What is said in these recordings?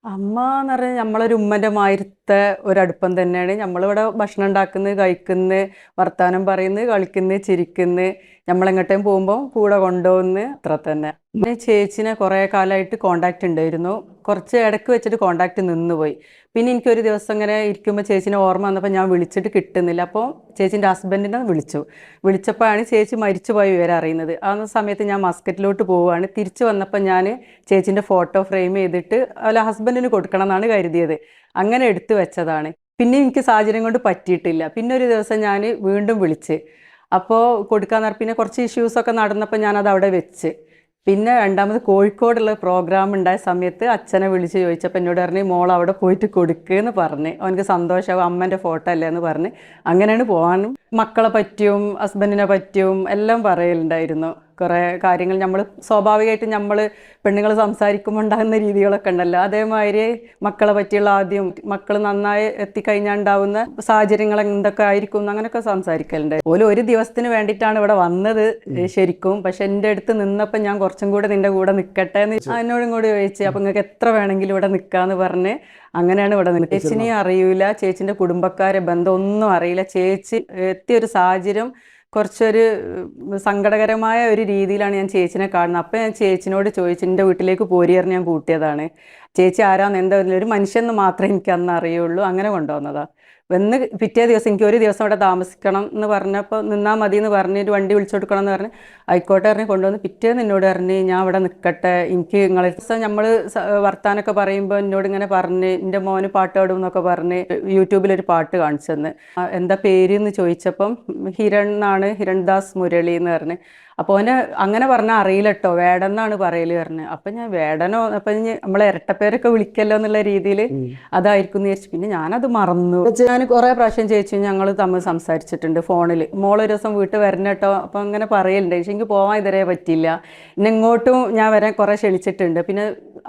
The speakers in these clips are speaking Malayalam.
അമ്മ എന്ന് പറഞ്ഞാൽ നമ്മളൊരു ഉമ്മൻ്റെ മാതിരത്തെ ഒരടുപ്പം തന്നെയാണ്. നമ്മളിവിടെ ഭക്ഷണം ഉണ്ടാക്കുന്നത്, കഴിക്കുന്നത്, വർത്താനം പറയുന്നത്, കളിക്കുന്നത്, ചിരിക്കുന്നത്, നമ്മളെങ്ങോട്ടേലും പോകുമ്പോൾ കൂടെ കൊണ്ടുപോകുന്നത്, അത്ര തന്നെ. പിന്നെ ചേച്ചിനെ കുറേ കാലമായിട്ട് കോണ്ടാക്റ്റ് ഉണ്ടായിരുന്നു. കുറച്ച് ഇടയ്ക്ക് വെച്ചിട്ട് കോണ്ടാക്റ്റ് നിന്നുപോയി. പിന്നെ എനിക്കൊരു ദിവസം ഇങ്ങനെ ഇരിക്കുമ്പോൾ ചേച്ചിനെ ഓർമ്മ വന്നപ്പോൾ ഞാൻ വിളിച്ചിട്ട് കിട്ടുന്നില്ല. അപ്പോൾ ചേച്ചീൻ്റെ ഹസ്ബൻഡിനെ വിളിച്ചപ്പോഴാണ് ചേച്ചി മരിച്ചു പോയ വിവരം അറിയുന്നത്. ആ സമയത്ത് ഞാൻ മസ്കറ്റിലോട്ട് പോവുകയാണ്. തിരിച്ചു വന്നപ്പോൾ ഞാൻ ചേച്ചീൻ്റെ ഫോട്ടോ ഫ്രെയിം ചെയ്തിട്ട് അല്ല ഹസ്ബൻഡിന് കൊടുക്കണം എന്നാണ് കരുതിയത്. അങ്ങനെ എടുത്തു വെച്ചതാണ്. പിന്നെ എനിക്ക് സാഹചര്യം കൊണ്ട് പറ്റിയിട്ടില്ല. പിന്നെ ഒരു ദിവസം ഞാൻ വീണ്ടും വിളിച്ച് അപ്പോൾ കൊടുക്കാൻ പിന്നെ കുറച്ച് ഇഷ്യൂസൊക്കെ നടന്നപ്പോൾ ഞാനത് അവിടെ വെച്ച്. പിന്നെ രണ്ടാമത് കോഴിക്കോടുള്ള പ്രോഗ്രാം ഉണ്ടായ സമയത്ത് അച്ഛനെ വിളിച്ച് ചോദിച്ചപ്പോൾ എന്നോട് പറഞ്ഞ് മോൾ അവിടെ പോയിട്ട് കൊടുക്കുകയെന്ന് പറഞ്ഞ് അവനക്ക് സന്തോഷമാവും, അമ്മേൻ്റെ ഫോട്ടോ അല്ലേ എന്ന് പറഞ്ഞ് അങ്ങനെയാണ് പോകാനും. മക്കളെ പറ്റിയും ഹസ്ബൻഡിനെ പറ്റിയും എല്ലാം പറയലുണ്ടായിരുന്നു. കുറേ കാര്യങ്ങൾ നമ്മൾ സ്വാഭാവികമായിട്ട് നമ്മൾ പെണ്ണുങ്ങൾ സംസാരിക്കുമ്പോൾ ഉണ്ടാകുന്ന രീതികളൊക്കെ ഉണ്ടല്ലോ, അതേമാതിരി മക്കളെ പറ്റിയുള്ള ആദ്യം മക്കൾ നന്നായി എത്തിക്കഴിഞ്ഞാൽ ഉണ്ടാവുന്ന സാഹചര്യങ്ങൾ എന്തൊക്കെ ആയിരിക്കും അങ്ങനെയൊക്കെ സംസാരിക്കലുണ്ട്. ഓല് ഒരു ദിവസത്തിന് വേണ്ടിയിട്ടാണ് ഇവിടെ വന്നത് ശരിക്കും. പക്ഷെ എൻ്റെ അടുത്ത് നിന്നപ്പോൾ ഞാൻ കുറച്ചും കൂടെ നിൻ്റെ കൂടെ നിൽക്കട്ടെ എന്ന് എന്നോടും കൂടി ചോദിച്ചു. അപ്പം നിങ്ങൾക്ക് എത്ര വേണമെങ്കിലും ഇവിടെ നിൽക്കാമെന്ന് പറഞ്ഞ് അങ്ങനെയാണ് ഇവിടെ നിൽക്കുന്നത്. ചേച്ചിനെയും അറിയില്ല, ചേച്ചിൻ്റെ കുടുംബക്കാരെ ബന്ധം ഒന്നും അറിയില്ല. ചേച്ചി എത്തിയൊരു സാഹചര്യം കുറച്ചൊരു സങ്കടകരമായ ഒരു രീതിയിലാണ് ഞാൻ ചേച്ചിനെ കാണുന്നത്. അപ്പം ഞാൻ ചേച്ചിനോട് ചോദിച്ചു, എൻ്റെ വീട്ടിലേക്ക് പോരിയറിഞ്ഞ് ഞാൻ കൂട്ടിയതാണ്. ചേച്ചി ആരാന്ന് എന്താ ഒരു മനുഷ്യന്ന് മാത്രമേ എനിക്ക് അന്ന് അറിയുള്ളൂ. അങ്ങനെ കൊണ്ടുവന്നതാണ്. വന്ന് പിറ്റേ ദിവസം എനിക്ക് ഒരു ദിവസം അവിടെ താമസിക്കണം എന്ന് പറഞ്ഞപ്പോൾ നിന്നാൽ മതി എന്ന് പറഞ്ഞ് ഒരു വണ്ടി വിളിച്ചു കൊടുക്കണം എന്ന് പറഞ്ഞ് ആയിക്കോട്ടെ പറഞ്ഞ് കൊണ്ടുവന്ന് പിറ്റേന്ന് എന്നോട് പറഞ്ഞ് ഞാൻ അവിടെ നിൽക്കട്ടെ, എനിക്ക് നിങ്ങളെ ദിവസം നമ്മൾ വർത്താനൊക്കെ പറയുമ്പോൾ എന്നോട് ഇങ്ങനെ പറഞ്ഞ് എൻ്റെ മോന് പാട്ട് പാടും എന്നൊക്കെ പറഞ്ഞ് യൂട്യൂബിലൊരു പാട്ട് കാണിച്ചു തന്ന്. എന്താ പേര് എന്ന് ചോദിച്ചപ്പം ഹിരൺ എന്നാണ്, ഹിരൺദാസ് മുരളി എന്ന് പറഞ്ഞ്. അപ്പോൾ അവനെ അങ്ങനെ പറഞ്ഞാൽ അറിയില്ല കേട്ടോ, വേടന്നാണ് പറയല് പറഞ്ഞത്. അപ്പം ഞാൻ വേടനോ അപ്പം നമ്മളെ ഇരട്ടപ്പേരൊക്കെ വിളിക്കല്ലോ എന്നുള്ള രീതിയിൽ അതായിരിക്കും എന്ന് വിചാരിച്ചു. പിന്നെ ഞാനത് മറന്നു. ഞാൻ കുറേ പ്രാവശ്യം ചേച്ചി ഞങ്ങൾ തമ്മിൽ സംസാരിച്ചിട്ടുണ്ട് ഫോണിൽ. മോളൊരു ദിവസം വീട്ടിൽ വരണം കേട്ടോ അപ്പം അങ്ങനെ പറയലുണ്ട്. പക്ഷെ എനിക്ക് പോകാൻ ഇതുവരെ പറ്റിയില്ല. പിന്നെ ഇങ്ങോട്ടും ഞാൻ വരാൻ കുറേ ക്ഷണിച്ചിട്ടുണ്ട്. പിന്നെ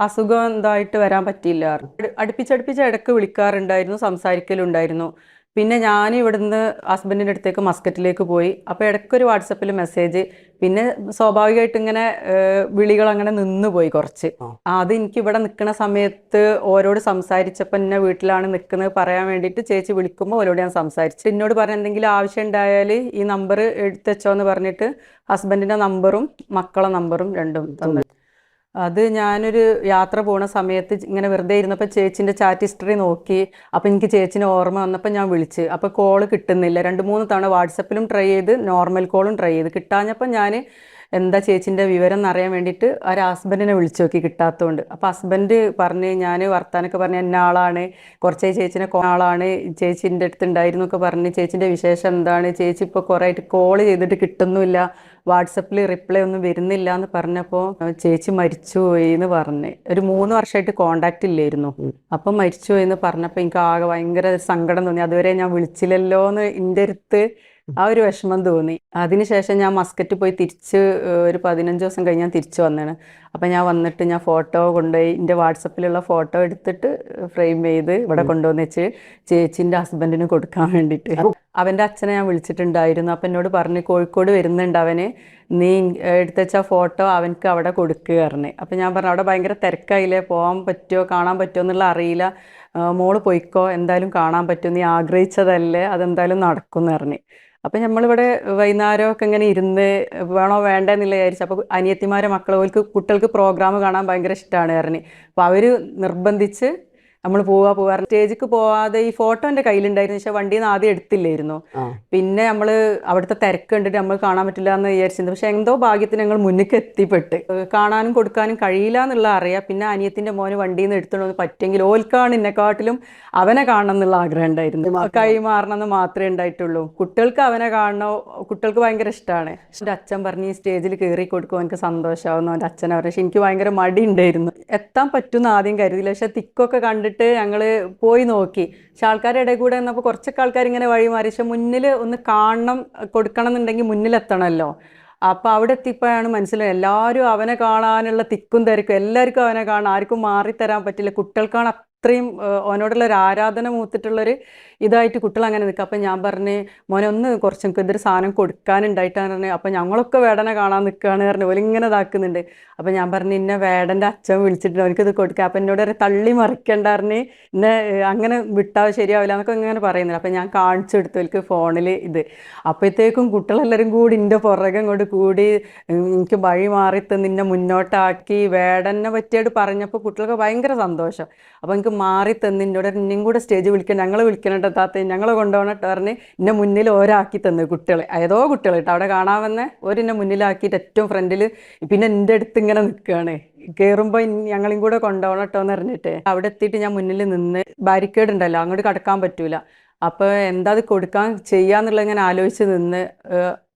അസുഖം എന്തായിട്ട് വരാൻ പറ്റിയില്ല. അടുപ്പിച്ചടുപ്പിച്ച് ഇടയ്ക്ക് വിളിക്കാറുണ്ടായിരുന്നു, സംസാരിക്കലുണ്ടായിരുന്നു. പിന്നെ ഞാൻ ഇവിടുന്ന് ഹസ്ബൻഡിൻ്റെ അടുത്തേക്ക് മസ്കറ്റിലേക്ക് പോയി. അപ്പോൾ ഇടയ്ക്കൊരു വാട്സപ്പിൽ മെസ്സേജ്, പിന്നെ സ്വാഭാവികമായിട്ട് ഇങ്ങനെ വിളികൾ അങ്ങനെ നിന്ന് പോയി കുറച്ച്. അത് എനിക്ക് ഇവിടെ നിൽക്കുന്ന സമയത്ത് ഓരോട് സംസാരിച്ചപ്പോൾ എന്നെ വീട്ടിലാണ് നിൽക്കുന്നത് പറയാൻ വേണ്ടിയിട്ട് ചേച്ചി വിളിക്കുമ്പോൾ ഓരോട് ഞാൻ സംസാരിച്ചു. എന്നോട് പറഞ്ഞ എന്തെങ്കിലും ആവശ്യം ഉണ്ടായാൽ ഈ നമ്പർ എടുത്തുവെച്ചോ എന്ന് പറഞ്ഞിട്ട് ഹസ്ബൻഡിൻ്റെ നമ്പറും മക്കളെ നമ്പറും രണ്ടും തന്നു. അത് ഞാനൊരു യാത്ര പോണ സമയത്ത് ഇങ്ങനെ വെറുതെ ഇരുന്നപ്പോൾ ചേച്ചിൻ്റെ ചാറ്റ് ഹിസ്റ്ററി നോക്കി. അപ്പോൾ എനിക്ക് ചേച്ചിനെ ഓർമ്മ വന്നപ്പോൾ ഞാൻ വിളിച്ച്. അപ്പോൾ കോള് കിട്ടുന്നില്ല. 2-3 തവണ വാട്സപ്പിലും ട്രൈ ചെയ്ത് നോർമൽ കോളും ട്രൈ ചെയ്ത് കിട്ടാഞ്ഞപ്പോൾ ഞാൻ എന്താ ചേച്ചിൻ്റെ വിവരം എന്നറിയാൻ വേണ്ടിയിട്ട് ഒരു ഹസ്ബൻഡിനെ വിളിച്ചു നോക്കി, കിട്ടാത്തതുകൊണ്ട്. അപ്പോൾ ഹസ്ബൻഡ് പറഞ്ഞ് ഞാൻ വർത്താനൊക്കെ പറഞ്ഞ് എന്ന ആളാണ്, കുറച്ചേ ചേച്ചിനെ ആളാണ്, ചേച്ചിൻ്റെ അടുത്ത് ഉണ്ടായിരുന്നു ഒക്കെ പറഞ്ഞ് ചേച്ചിൻ്റെ വിശേഷം എന്താണ്, ചേച്ചി ഇപ്പോൾ കുറേ ആയിട്ട് കോൾ ചെയ്തിട്ട് കിട്ടുന്നുമില്ല, വാട്സപ്പിൽ റിപ്ലൈ ഒന്നും വരുന്നില്ല എന്ന് പറഞ്ഞപ്പോൾ ചേച്ചി മരിച്ചുപോയി എന്ന് പറഞ്ഞ്. ഒരു 3 വർഷമായിട്ട് കോണ്ടാക്റ്റ് ഇല്ലായിരുന്നു. അപ്പം മരിച്ചുപോയി എന്ന് പറഞ്ഞപ്പോൾ എനിക്ക് ആകെ ഭയങ്കര സങ്കടം തോന്നി. അതുവരെ ഞാൻ വിളിച്ചില്ലല്ലോ എന്ന് എൻ്റെ അടുത്ത് ആ ഒരു വിഷമം തോന്നി. അതിനുശേഷം ഞാൻ മസ്കറ്റ് പോയി തിരിച്ച് ഒരു 15 ദിവസം കഴിഞ്ഞ് ഞാൻ തിരിച്ചു വന്നതാണ്. അപ്പം ഞാൻ വന്നിട്ട് ഞാൻ ഫോട്ടോ കൊണ്ടുപോയി എൻ്റെ വാട്സപ്പിലുള്ള ഫോട്ടോ എടുത്തിട്ട് ഫ്രെയിം ചെയ്ത് ഇവിടെ കൊണ്ടുവന്ന് വെച്ച് ചേച്ചീൻ്റെ ഹസ്ബൻഡിന് കൊടുക്കാൻ വേണ്ടിയിട്ട്. അവൻ്റെ അച്ഛനെ ഞാൻ വിളിച്ചിട്ടുണ്ടായിരുന്നു. അപ്പം എന്നോട് പറഞ്ഞ് കോഴിക്കോട് വരുന്നുണ്ട് അവന്, നീ എടുത്തുവെച്ച ഫോട്ടോ അവനക്ക് അവിടെ കൊടുക്കുക പറഞ്ഞ്. അപ്പം ഞാൻ പറഞ്ഞു അവിടെ ഭയങ്കര തിരക്കായില്ലേ, പോകാൻ പറ്റുമോ കാണാൻ പറ്റുമോ എന്നുള്ള അറിയില്ല, മോള് പോയിക്കോ എന്തായാലും കാണാൻ പറ്റും, നീ ആഗ്രഹിച്ചതല്ലേ അതെന്തായാലും നടക്കും എന്ന് പറഞ്ഞ്. അപ്പം നമ്മളിവിടെ വൈകുന്നേരമൊക്കെ ഇങ്ങനെ ഇരുന്ന് വേണോ വേണ്ടെന്നില്ല വിചാരിച്ചു. അപ്പോൾ അനിയത്തിമാരെ മക്കൾ കുട്ടികൾക്ക് പ്രോഗ്രാം കാണാൻ ഭയങ്കര ഇഷ്ടമാണ് പറഞ്ഞ്. അപ്പോൾ അവർ നിർബന്ധിച്ച് നമ്മൾ പോവാറ്. സ്റ്റേജിക്ക് പോവാതെ ഈ ഫോട്ടോ എൻ്റെ കയ്യിലുണ്ടായിരുന്നു, പക്ഷെ വണ്ടിയിൽ നിന്ന് ആദ്യം എടുത്തില്ലായിരുന്നു. പിന്നെ നമ്മൾ അവിടുത്തെ തിരക്ക് കണ്ടിട്ട് നമ്മൾ കാണാൻ പറ്റില്ല എന്ന് വിചാരിച്ചിരുന്നു. പക്ഷെ എന്തോ ഭാഗ്യത്തിന് ഞങ്ങൾ മുന്നിലേക്ക് എത്തിപ്പെട്ട് കാണാനും കൊടുക്കാനും കഴിയില്ല എന്നുള്ള അറിയാം. പിന്നെ അനിയത്തിൻ്റെ മോന് വണ്ടിയിൽ നിന്ന് എടുത്തുകൊണ്ട് പറ്റുമെങ്കിൽ ഓൽക്കാണ് എന്നെക്കാട്ടിലും അവനെ കാണണം എന്നുള്ള ആഗ്രഹം ഉണ്ടായിരുന്നു. കൈമാറണം എന്ന് മാത്രമേ ഉണ്ടായിട്ടുള്ളൂ. കുട്ടികൾക്ക് അവനെ കാണണോ, കുട്ടികൾക്ക് ഭയങ്കര ഇഷ്ടമാണ്. എൻ്റെ അച്ഛൻ പറഞ്ഞ് ഈ സ്റ്റേജിൽ കയറി കൊടുക്കും എനിക്ക് സന്തോഷമാവുന്നു എൻ്റെ അച്ഛനെ പറഞ്ഞു. പക്ഷെ എനിക്ക് ഭയങ്കര മടി ഉണ്ടായിരുന്നു, എത്താൻ പറ്റുമെന്ന് ആദ്യം കരുതിയില്ല. പക്ഷെ തിക്കൊക്കെ കണ്ടിട്ട് ഞങ്ങൾ പോയി നോക്കി. പക്ഷെ ആൾക്കാരുടെ ഇടയിൽ കൂടെ വന്നപ്പോൾ കുറച്ചൊക്കെ ആൾക്കാർ ഇങ്ങനെ വഴി മാറി. പക്ഷെ മുന്നിൽ ഒന്ന് കാണണം കൊടുക്കണം എന്നുണ്ടെങ്കിൽ മുന്നിലെത്തണമല്ലോ. അപ്പോൾ അവിടെ എത്തിയപ്പോഴാണ് മനസ്സിലായത് എല്ലാവരും അവനെ കാണാനുള്ള തിക്കും തിരക്കും, എല്ലാവർക്കും അവനെ കാണാൻ, ആർക്കും മാറിത്തരാൻ പറ്റില്ല. കുട്ടികൾക്കാണ് അത്രയും ഓനോടുള്ള ഒരു ആരാധന മൂത്തിട്ടുള്ളൊരു ഇതായിട്ട് കുട്ടികൾ അങ്ങനെ നിൽക്കുക. അപ്പം ഞാൻ പറഞ്ഞ് മോനെ ഒന്ന് കുറച്ച് എനിക്ക് ഇതൊരു സാധനം കൊടുക്കാനുണ്ടായിട്ടാണ് പറഞ്ഞത്. അപ്പം ഞങ്ങളൊക്കെ വേടനെ കാണാൻ നിൽക്കുകയാണ് പറഞ്ഞു. ഓലിങ്ങനെ ഇതാക്കുന്നുണ്ട്. അപ്പം ഞാൻ പറഞ്ഞു ഇന്നെ വേടൻ്റെ അച്ഛൻ വിളിച്ചിട്ടുണ്ട്, അവനക്ക് ഇത് കൊടുക്കുക. അപ്പം എന്നോട് ഒരു തള്ളി മറിക്കണ്ടാറിന് ഇന്നെ അങ്ങനെ വിട്ടാൽ ശരിയാവില്ല എന്നൊക്കെ ഇങ്ങനെ പറയുന്നില്ല. അപ്പം ഞാൻ കാണിച്ചു കൊടുത്തു എനിക്ക് ഫോണിൽ ഇത്. അപ്പോഴത്തേക്കും കുട്ടികളെല്ലാവരും കൂടി എൻ്റെ പുറകെ ഇങ്ങോട്ട് കൂടി എനിക്ക് വഴി മാറി നിന്നെ മുന്നോട്ടാക്കി വേടനെ പറ്റിയായിട്ട് പറഞ്ഞപ്പോൾ കുട്ടികൾക്ക് ഭയങ്കര സന്തോഷം. അപ്പോൾ എനിക്ക് മാറി തന്നിന്നോട് ഇനിയും കൂടെ സ്റ്റേജ് വിളിക്കണം, ഞങ്ങൾ വിളിക്കണം താത്ത, ഞങ്ങളെ കൊണ്ടുപോകണം പറഞ്ഞ് എന്നെ മുന്നിൽ ഓരാക്കി തന്നു. കുട്ടികൾ ഏതോ കുട്ടികൾ കേട്ടോ അവിടെ കാണാൻ വന്നേ ഓരെന്നെ മുന്നിലാക്കിയിട്ട് ഏറ്റവും ഫ്രണ്ടിൽ പിന്നെ എൻ്റെ അടുത്ത് ഇങ്ങനെ നിൽക്കുകയാണ്. കയറുമ്പോൾ ഞങ്ങളും കൂടെ കൊണ്ടുപോകണം കേട്ടോ എന്ന് പറഞ്ഞിട്ട് അവിടെ എത്തിയിട്ട് ഞാൻ മുന്നിൽ നിന്ന് ബാരിക്കേഡ് ഉണ്ടല്ലോ അങ്ങോട്ട് കടക്കാൻ പറ്റൂല. അപ്പോൾ എന്താ അത് കൊടുക്കാൻ ചെയ്യാന്നുള്ളത് ഇങ്ങനെ ആലോചിച്ച് നിന്ന്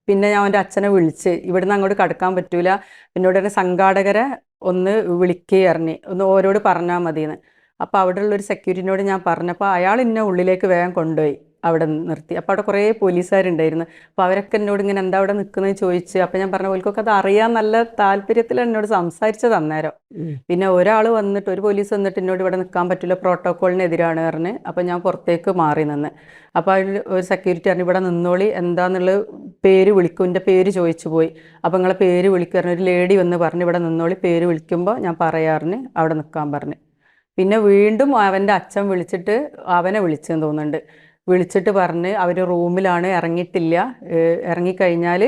പിന്നെ ഞാൻ അവൻ്റെ അച്ഛനെ വിളിച്ച് ഇവിടുന്ന് അങ്ങോട്ട് കടക്കാൻ പറ്റൂല, എന്നോട് തന്നെ സംഘാടകരെ ഒന്ന് വിളിക്കുകയറിഞ്ഞ് ഒന്ന് ഓരോട് പറഞ്ഞാൽ മതിയെന്ന്. അപ്പോൾ അവിടെ ഉള്ളൊരു സെക്യൂരിറ്റിനോട് ഞാൻ പറഞ്ഞപ്പോൾ അയാൾ എന്നെ ഉള്ളിലേക്ക് വേഗം കൊണ്ടുപോയി അവിടെ നിർത്തി. അപ്പോൾ അവിടെ കുറേ പോലീസുകാരുണ്ടായിരുന്നു. അപ്പോൾ അവരൊക്കെ എന്നോട് ഇങ്ങനെ എന്താ അവിടെ നിൽക്കുന്നത് ചോദിച്ച്. അപ്പോൾ ഞാൻ പറഞ്ഞ പോൽക്കൊക്കെ അത് അറിയാൻ നല്ല താല്പര്യത്തിൽ എന്നോട് സംസാരിച്ചത് അന്നേരം. പിന്നെ ഒരാൾ വന്നിട്ട് ഒരു പോലീസ് വന്നിട്ട് എന്നോട് ഇവിടെ നിൽക്കാൻ പറ്റില്ല, പ്രോട്ടോക്കോളിനെതിരാണ് പറഞ്ഞ്. അപ്പോൾ ഞാൻ പുറത്തേക്ക് മാറി നിന്ന്. അപ്പോൾ അതിൽ ഒരു സെക്യൂരിറ്റി പറഞ്ഞു ഇവിടെ നിന്നോളി, എന്താണെന്നുള്ളത് പേര് വിളിക്കും, എൻ്റെ പേര് ചോദിച്ചു പോയി. അപ്പോൾ നിങ്ങളെ പേര് വിളിക്കുക ഒരു ലേഡി വന്ന് പറഞ്ഞ് ഇവിടെ നിന്നോളി, പേര് വിളിക്കുമ്പോൾ ഞാൻ പറയാറിന് അവിടെ നിൽക്കാൻ പറഞ്ഞു. പിന്നെ വീണ്ടും അവൻ്റെ അച്ഛൻ വിളിച്ചിട്ട് അവനെ വിളിച്ചെന്ന് തോന്നുന്നുണ്ട്. വിളിച്ചിട്ട് പറഞ്ഞ് അവർ റൂമിലാണ്, ഇറങ്ങിയിട്ടില്ല, ഇറങ്ങിക്കഴിഞ്ഞാൽ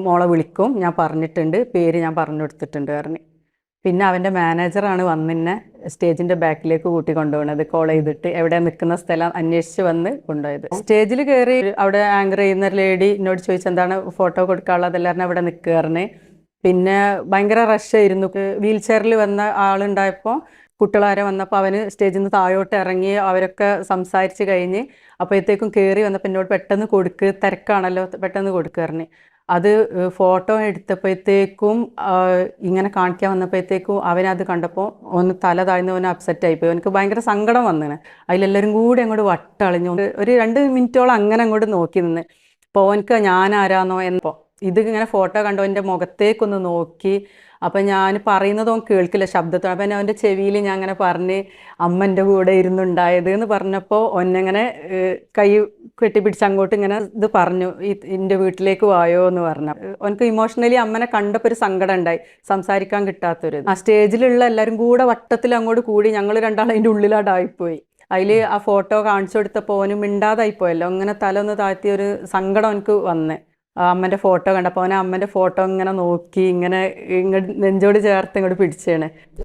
മോളെ വിളിക്കും, ഞാൻ പറഞ്ഞിട്ടുണ്ട്, പേര് ഞാൻ പറഞ്ഞു കൊടുത്തിട്ടുണ്ട് പറഞ്ഞ്. പിന്നെ അവൻ്റെ മാനേജറാണ് വന്നിന്നെ സ്റ്റേജിൻ്റെ ബാക്കിലേക്ക് കൂട്ടി കൊണ്ടുപോകുന്നത്. കോൾ ചെയ്തിട്ട് എവിടെ നിൽക്കുന്ന സ്ഥലം അന്വേഷിച്ച് വന്ന് കൊണ്ടുപോയത്. സ്റ്റേജിൽ കയറി അവിടെ ആങ്കർ ചെയ്യുന്ന ലേഡി എന്നോട് ചോദിച്ചു എന്താണ് ഫോട്ടോ കൊടുക്കാനുള്ളത്, എല്ലാവരും അവിടെ നിൽക്കുകയായിരുന്നു. പിന്നെ ഭയങ്കര റഷായിരുന്നു. വീൽ ചെയറിൽ വന്ന ആളുണ്ടായപ്പോൾ കുട്ടികളാരെ വന്നപ്പോൾ അവന് സ്റ്റേജിൽ നിന്ന് താഴോട്ട് ഇറങ്ങി അവരൊക്കെ സംസാരിച്ച് കഴിഞ്ഞ് അപ്പോഴത്തേക്കും കയറി വന്നപ്പോൾ എന്നോട് പെട്ടെന്ന് കൊടുക്ക്, തിരക്കാണല്ലോ പെട്ടെന്ന് കൊടുക്കാറിന്. അത് ഫോട്ടോ എടുത്തപ്പോഴത്തേക്കും ഇങ്ങനെ കാണിക്കാൻ വന്നപ്പോഴത്തേക്കും അവനത് കണ്ടപ്പോൾ ഒന്ന് തല താഴ്ന്ന് അവന് അപ്സെറ്റ് ആയിപ്പോയി. അവനക്ക് ഭയങ്കര സങ്കടം വന്നിന്. അതിലെല്ലാവരും കൂടി അങ്ങോട്ട് വട്ടളിഞ്ഞു. ഒരു 2 മിനിറ്റോളം അങ്ങനെ അങ്ങോട്ട് നോക്കി നിന്ന്. അപ്പോൾ അവനക്ക് ഞാനാരാന്നോ എന്നപ്പോൾ ഇത് ഇങ്ങനെ ഫോട്ടോ കണ്ടോ എൻ്റെ മുഖത്തേക്കൊന്ന് നോക്കി. അപ്പം ഞാൻ പറയുന്നത് അവൻ കേൾക്കില്ല ശബ്ദത്തോടെ. അപ്പം അവൻ്റെ ചെവിയിൽ ഞാൻ അങ്ങനെ പറഞ്ഞ് അമ്മ എൻ്റെ കൂടെ ഇരുന്നുണ്ടായത് എന്ന് പറഞ്ഞപ്പോൾ ഒന്നെങ്ങനെ കൈ കെട്ടിപ്പിടിച്ച് അങ്ങോട്ട് ഇങ്ങനെ ഇത് പറഞ്ഞു, എൻ്റെ വീട്ടിലേക്ക് വായോ എന്ന് പറഞ്ഞു. അവനക്ക് ഇമോഷണലി അമ്മനെ കണ്ടപ്പോൾ ഒരു സങ്കടം ഉണ്ടായി, സംസാരിക്കാൻ കിട്ടാത്തൊരു. ആ സ്റ്റേജിലുള്ള എല്ലാവരും കൂടെ വട്ടത്തിൽ അങ്ങോട്ട് കൂടി ഞങ്ങൾ രണ്ടാളും അതിൻ്റെ ഉള്ളിലായിപ്പോയി. അതിൽ ആ ഫോട്ടോ കാണിച്ചു കൊടുത്തപ്പോൾ ഓന് മിണ്ടാതായിപ്പോയല്ലോ, അങ്ങനെ തല ഒന്ന് താഴ്ത്തിയൊരു സങ്കടം എനിക്ക് വന്നേ. അമ്മൻ്റെ ഫോട്ടോ കണ്ടപ്പോൾ അവനെ അമ്മൻ്റെ ഫോട്ടോ ഇങ്ങനെ നോക്കി ഇങ്ങനെ ഇങ്ങോട്ട് നെഞ്ചോട് ചേർത്ത് ഇങ്ങോട്ട് പിടിച്ചാണ്.